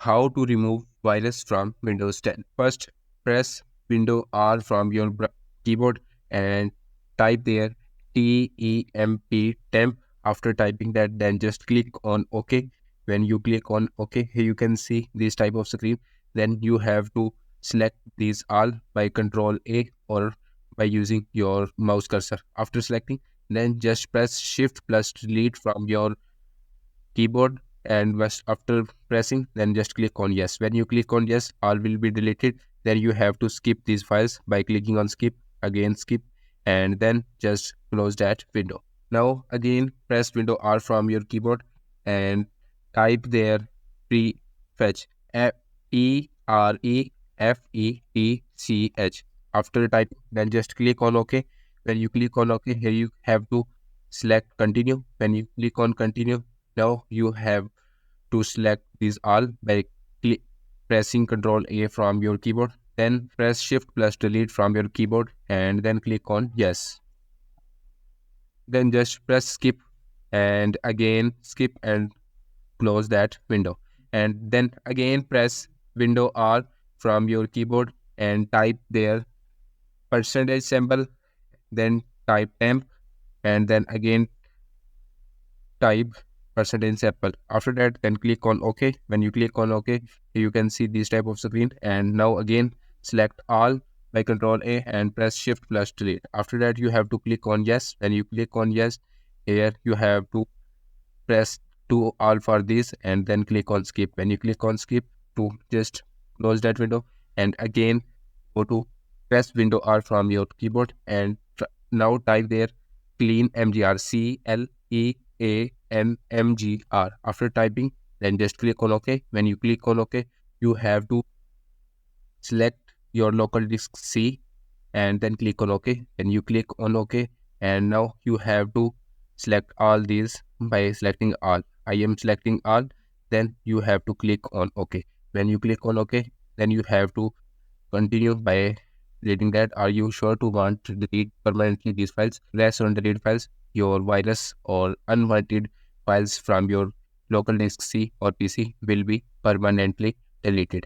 How to remove virus from Windows 10. First, press Window R from your keyboard and type there temp. After typing that, then just click on OK. When you click on OK, here you can see this type of screen. Then you have to select these all by Control A or by using your mouse cursor. After selecting, then just press Shift plus Delete from your keyboard, and after pressing, then just click on yes. When you click on yes, all will be deleted. Then you have to skip these files by clicking on skip, again skip, and then just close that window. Now again press Window R from your keyboard and type there prefetch, Prefetch. After typing, then just click on OK. When you click on OK, here you have to select continue. When you click on continue, now you have to select these all by pressing Ctrl A from your keyboard. Then press Shift plus Delete from your keyboard and then click on yes. Then just press skip and again skip and close that window. And then again press Window R from your keyboard and type there percentage symbol, then type temp, and then again type percentage sample. After that, then click on OK. When you click on OK, you can see this type of screen. And now again select all by Control A and press Shift plus Delete. After that, you have to click on yes. When you click on yes, here you have to press to all for this and then click on skip. When you click on skip, to just close that window and again go to press Window R from your keyboard and now type there clean mgr, CLEANMGR. After typing, then just click on OK. When you click on OK, you have to select your local disk C and then click on OK. Then you click on OK, and now you have to select all these by selecting all. I am selecting all. Then you have to click on OK. When you click on OK, then you have to continue by reading that. Are you sure to want to delete permanently these files? Press on delete files. Your virus or unwanted files from your local disk C or PC will be permanently deleted.